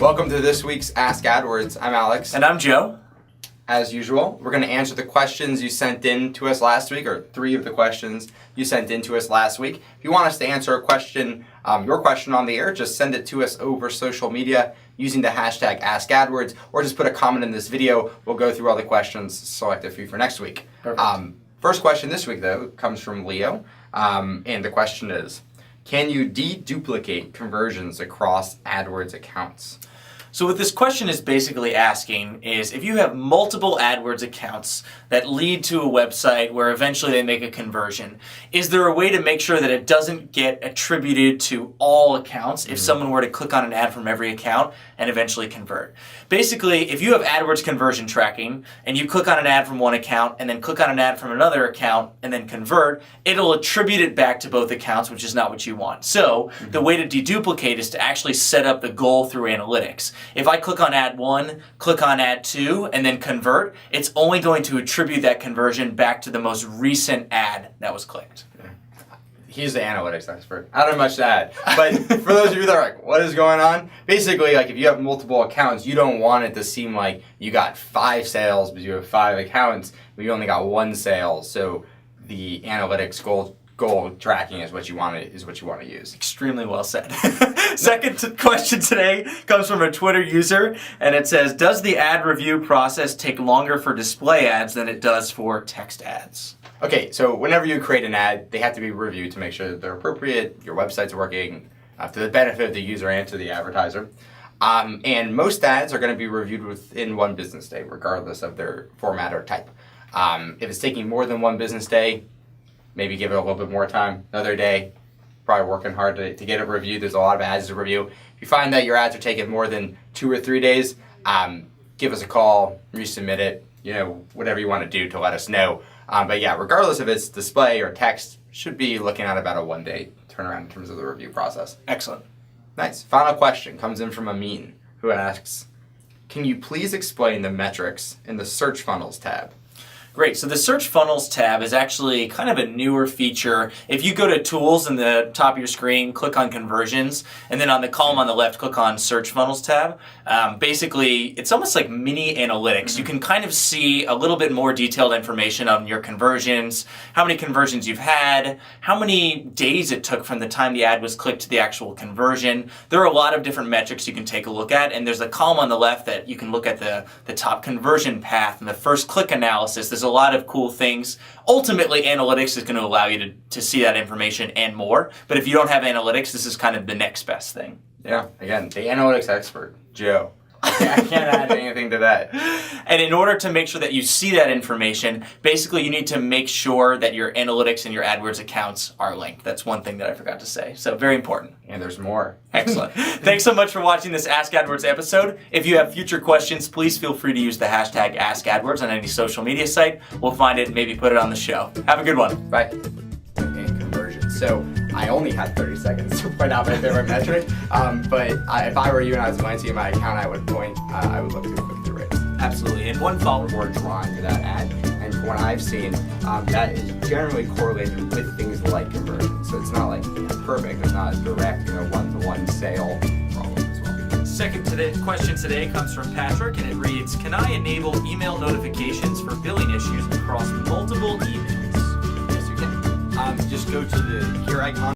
Welcome to this week's Ask AdWords. I'm Alex. And I'm Joe. As usual, we're going to answer the questions you sent in to us last week, or 3 of the questions you sent in to us last week. If you want us to answer a question, your question on the air, just send it to us over social media using the hashtag AskAdWords, or just put a comment in this video. We'll go through all the questions, select a few for next week. First question this week, though, comes from Leo, and the question is, can you deduplicate conversions across AdWords accounts? So what this question is basically asking is if you have multiple AdWords accounts that lead to a website where eventually they make a conversion, is there a way to make sure that it doesn't get attributed to all accounts if someone were to click on an ad from every account and eventually convert? Basically, if you have AdWords conversion tracking and you click on an ad from one account and then click on an ad from another account and then convert, it'll attribute it back to both accounts, which is not what you want. So the way to deduplicate is to actually set up the goal through analytics. If I click on ad 1, click on ad 2, and then convert, it's only going to attribute that conversion back to the most recent ad that was clicked. He's the analytics expert. I don't have much to add. But for those of you that are like, what is going on? Basically, like if you have multiple accounts, you don't want it to seem like you got 5 sales, but you have 5 accounts, but you only got 1 sale. So the analytics goal tracking is what you want to use. Extremely well said. Second question today comes from a Twitter user, and it says, does the ad review process take longer for display ads than it does for text ads? Okay, so whenever you create an ad, they have to be reviewed to make sure that they're appropriate, your website's working, to the benefit of the user and to the advertiser. And most ads are going to be reviewed within 1 business day, regardless of their format or type. If it's taking more than 1 business day, maybe give it a little bit more time, another day. Probably working hard to get it reviewed. There's a lot of ads to review. If you find that your ads are taking more than 2 or 3 days, give us a call, resubmit it, whatever you want to do to let us know. But yeah, regardless if it's display or text, should be looking at about a 1-day turnaround in terms of the review process. Excellent. Nice. Final question comes in from Amin, who asks, can you please explain the metrics in the search funnels tab? Great. So the Search Funnels tab is actually kind of a newer feature. If you go to Tools in the top of your screen, click on Conversions, and then on the column on the left, click on Search Funnels tab. Basically, it's almost like mini analytics. You can kind of see a little bit more detailed information on your conversions, how many conversions you've had, how many days it took from the time the ad was clicked to the actual conversion. There are a lot of different metrics you can take a look at, and there's a column on the left that you can look at the top conversion path and the first click analysis. There's a lot of cool things. Ultimately, analytics is going to allow you to see that information and more. But if you don't have analytics, this is kind of the next best thing. Yeah, again, the analytics expert, Joe. I can't add anything to that. And in order to make sure that you see that information, basically you need to make sure that your analytics and your AdWords accounts are linked. That's one thing that I forgot to say. So very important. And there's more. Excellent. Thanks so much for watching this Ask AdWords episode. If you have future questions, please feel free to use the hashtag AskAdWords on any social media site. We'll find it and maybe put it on the show. Have a good one. Bye. And conversion. So I only had 30 seconds to point out my favorite metric, but if I were you and I was glancing at my account, I would look through click-through rates. Absolutely. And one follow-up. Or drawing to that ad. And from what I've seen, that is generally correlated with things like conversion. So it's not like perfect, it's not direct, one-to-one sale problem as well. Second question today comes from Patrick, and it reads, can I enable email notifications for billing issues across multiple emails? Yes, you can. Just go to the gear icon.